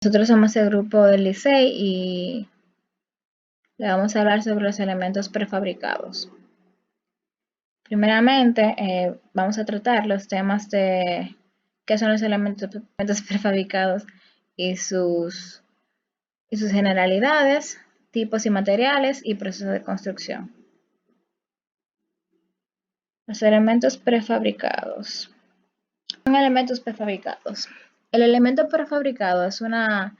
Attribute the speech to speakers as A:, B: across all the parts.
A: Nosotros somos el grupo del Licey y le vamos a hablar sobre los elementos prefabricados. Primeramente, vamos a tratar los temas de qué son los elementos prefabricados y sus generalidades, tipos y materiales y procesos de construcción. Los elementos prefabricados. Son elementos prefabricados. El elemento prefabricado es una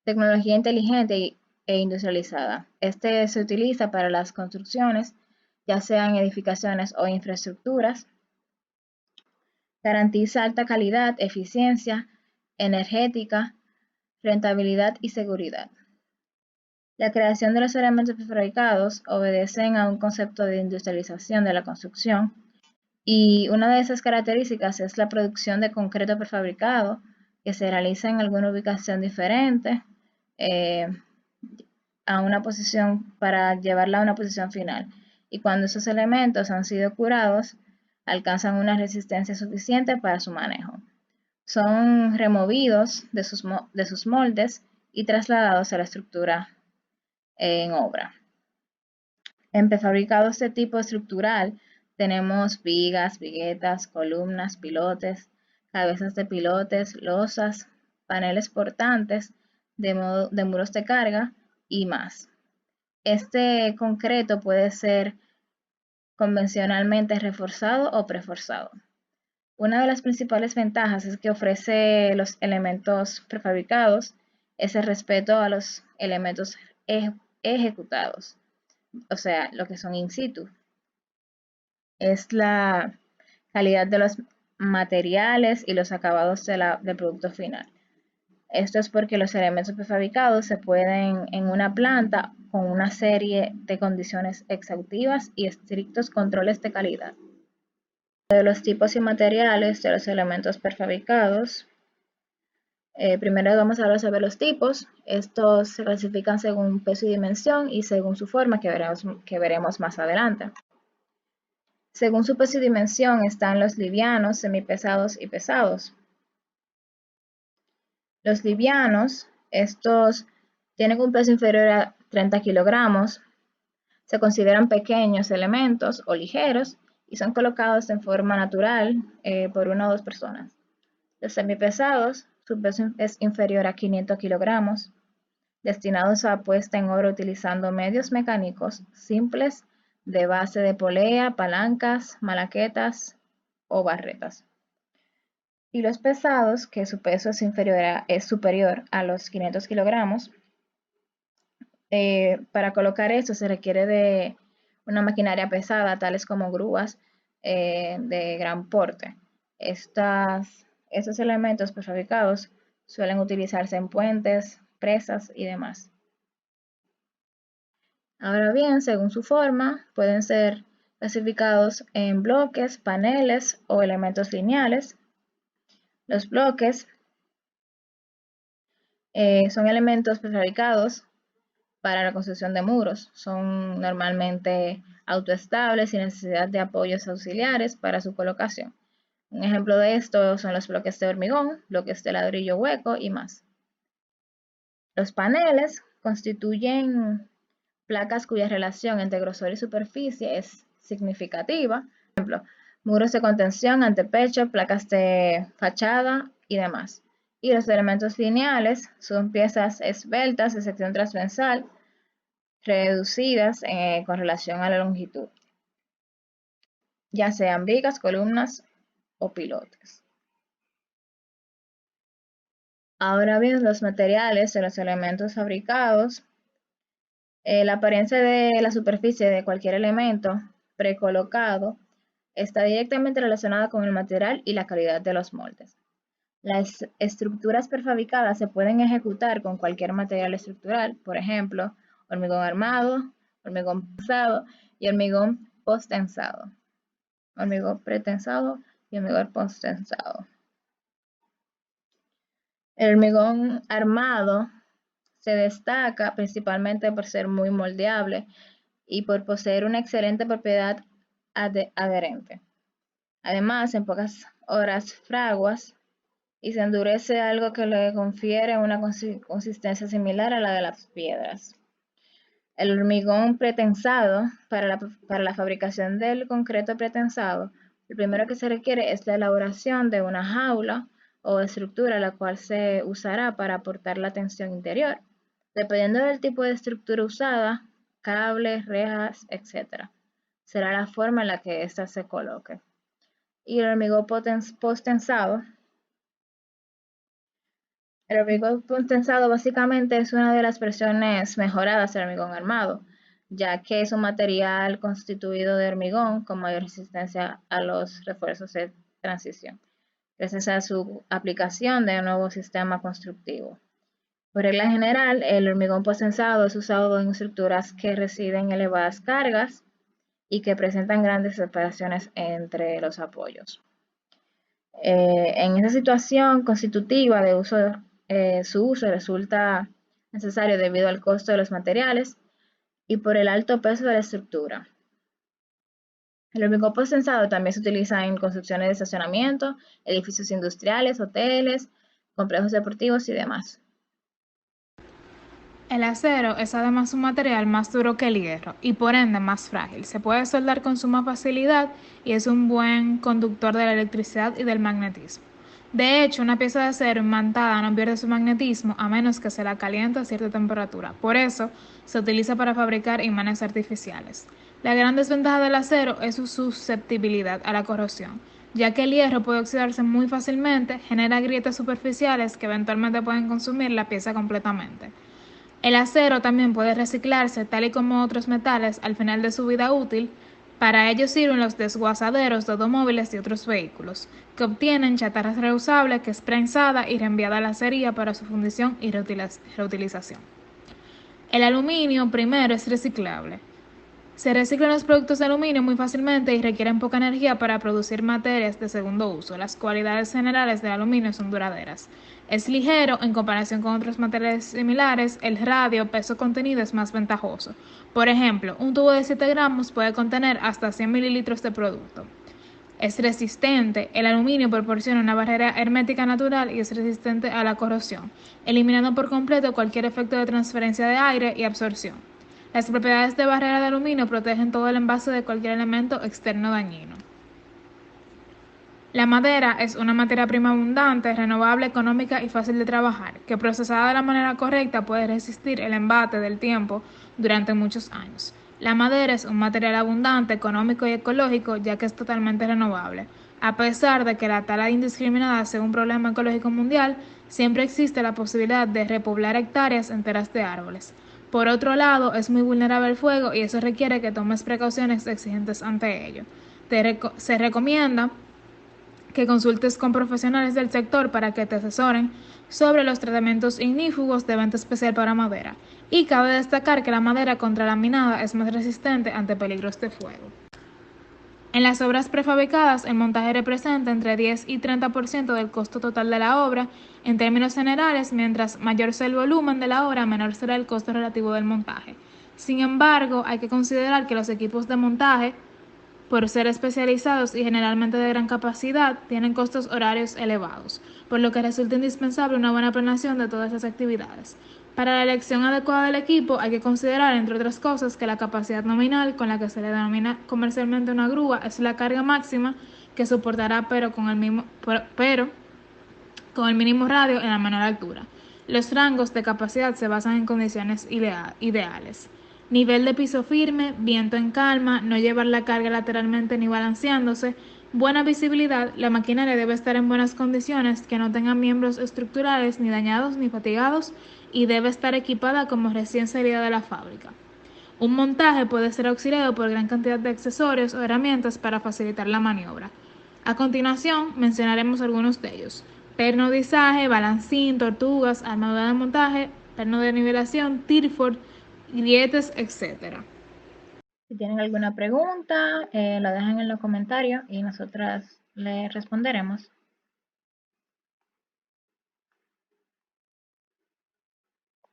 A: tecnología inteligente e industrializada. Este se utiliza para las construcciones, ya sean edificaciones o infraestructuras. Garantiza alta calidad, eficiencia energética, rentabilidad y seguridad. La creación de los elementos prefabricados obedecen a un concepto de industrialización de la construcción y una de esas características es la producción de concreto prefabricado que se realiza en alguna ubicación diferente a una posición para llevarla a una posición final. Y cuando esos elementos han sido curados, alcanzan una resistencia suficiente para su manejo. Son removidos de sus moldes y trasladados a la estructura en obra. En prefabricados de tipo estructural tenemos vigas, viguetas, columnas, pilotes, cabezas de pilotes, losas, paneles portantes de muros de carga y más. Este concreto puede ser convencionalmente reforzado o preforzado. Una de las principales ventajas es que ofrece los elementos prefabricados es el respeto a los elementos ejecutados, o sea, lo que son in situ. Es la calidad de los materiales y los acabados del producto final. Esto es porque los elementos prefabricados se pueden en una planta con una serie de condiciones exhaustivas y estrictos controles de calidad. De los tipos y materiales de los elementos prefabricados. Primero vamos a hablar sobre los tipos. Estos se clasifican según peso y dimensión y según su forma que veremos más adelante. Según su peso y dimensión están los livianos, semipesados y pesados. Los livianos, estos tienen un peso inferior a 30 kilogramos, se consideran pequeños elementos o ligeros y son colocados en forma natural por una o dos personas. Los semipesados, su peso es inferior a 500 kilogramos, destinados a puesta en obra utilizando medios mecánicos simples de base de polea, palancas, malaquetas o barretas. Y los pesados, que su peso es superior a los 500 kilogramos. Para colocar esto se requiere de una maquinaria pesada, tales como grúas de gran porte. Estos elementos prefabricados suelen utilizarse en puentes, presas y demás. Ahora bien, según su forma, pueden ser clasificados en bloques, paneles o elementos lineales. Los bloques son elementos prefabricados para la construcción de muros. Son normalmente autoestables sin necesidad de apoyos auxiliares para su colocación. Un ejemplo de esto son los bloques de hormigón, bloques de ladrillo hueco y más. Los paneles constituyen placas cuya relación entre grosor y superficie es significativa. Por ejemplo, muros de contención, antepecho, placas de fachada y demás. Y los elementos lineales son piezas esbeltas de sección transversal reducidas con relación a la longitud, ya sean vigas, columnas o pilotes. Ahora bien, los materiales de los elementos fabricados. La apariencia de la superficie de cualquier elemento precolocado está directamente relacionada con el material y la calidad de los moldes. Las estructuras prefabricadas se pueden ejecutar con cualquier material estructural, por ejemplo, hormigón armado, hormigón pesado y hormigón posttensado. Hormigón pretensado y hormigón posttensado. El hormigón armado se destaca principalmente por ser muy moldeable y por poseer una excelente propiedad adherente. Además, en pocas horas fraguas y se endurece algo que le confiere una consistencia similar a la de las piedras. El hormigón pretensado, para la fabricación del concreto pretensado, lo primero que se requiere es la elaboración de una jaula o estructura la cual se usará para aportar la tensión interior. Dependiendo del tipo de estructura usada, cables, rejas, etc., será la forma en la que ésta se coloque. Y el hormigón postensado. El hormigón postensado básicamente es una de las versiones mejoradas del hormigón armado, ya que es un material constituido de hormigón con mayor resistencia a los refuerzos de transición, gracias a su aplicación de un nuevo sistema constructivo. Por regla general, el hormigón postensado es usado en estructuras que reciben elevadas cargas y que presentan grandes separaciones entre los apoyos. En esa situación constitutiva de uso, su uso resulta necesario debido al costo de los materiales y por el alto peso de la estructura. El hormigón postensado también se utiliza en construcciones de estacionamiento, edificios industriales, hoteles, complejos deportivos y demás.
B: El acero es además un material más duro que el hierro y por ende más frágil. Se puede soldar con suma facilidad y es un buen conductor de la electricidad y del magnetismo. De hecho, una pieza de acero imantada no pierde su magnetismo a menos que se la caliente a cierta temperatura. Por eso, se utiliza para fabricar imanes artificiales. La gran desventaja del acero es su susceptibilidad a la corrosión, ya que el hierro puede oxidarse muy fácilmente, genera grietas superficiales que eventualmente pueden consumir la pieza completamente. El acero también puede reciclarse, tal y como otros metales, al final de su vida útil. Para ello sirven los desguazaderos de automóviles y otros vehículos, que obtienen chatarra reusable que es prensada y reenviada a la acería para su fundición y reutilización. El aluminio, primero, es reciclable. Se reciclan los productos de aluminio muy fácilmente y requieren poca energía para producir materias de segundo uso. Las cualidades generales del aluminio son duraderas. Es ligero en comparación con otros materiales similares. El radio peso contenido es más ventajoso. Por ejemplo, un tubo de 7 gramos puede contener hasta 100 mililitros de producto. Es resistente. El aluminio proporciona una barrera hermética natural y es resistente a la corrosión, eliminando por completo cualquier efecto de transferencia de aire y absorción. Las propiedades de barrera de aluminio protegen todo el envase de cualquier elemento externo dañino. La madera es una materia prima abundante, renovable, económica y fácil de trabajar, que procesada de la manera correcta puede resistir el embate del tiempo durante muchos años. La madera es un material abundante, económico y ecológico, ya que es totalmente renovable. A pesar de que la tala indiscriminada sea un problema ecológico mundial, siempre existe la posibilidad de repoblar hectáreas enteras de árboles. Por otro lado, es muy vulnerable al fuego y eso requiere que tomes precauciones exigentes ante ello. Se recomienda que consultes con profesionales del sector para que te asesoren sobre los tratamientos ignífugos de venta especial para madera. Y cabe destacar que la madera contralaminada es más resistente ante peligros de fuego. En las obras prefabricadas, el montaje representa entre 10 y 30% del costo total de la obra. En términos generales, mientras mayor sea el volumen de la obra, menor será el costo relativo del montaje. Sin embargo, hay que considerar que los equipos de montaje, por ser especializados y generalmente de gran capacidad, tienen costos horarios elevados, por lo que resulta indispensable una buena planeación de todas las actividades. Para la elección adecuada del equipo hay que considerar, entre otras cosas, que la capacidad nominal con la que se le denomina comercialmente una grúa es la carga máxima que soportará pero con el mínimo radio en la menor altura. Los rangos de capacidad se basan en condiciones ideales. Nivel de piso firme, viento en calma, no llevar la carga lateralmente ni balanceándose, buena visibilidad, la maquinaria debe estar en buenas condiciones, que no tenga miembros estructurales ni dañados ni fatigados y debe estar equipada como recién salida de la fábrica. Un montaje puede ser auxiliado por gran cantidad de accesorios o herramientas para facilitar la maniobra. A continuación mencionaremos algunos de ellos: perno de izaje, balancín, tortugas, armadura de montaje, perno de nivelación, tirford, grietes, etc.
A: Si tienen alguna pregunta, la dejan en los comentarios y nosotras les responderemos.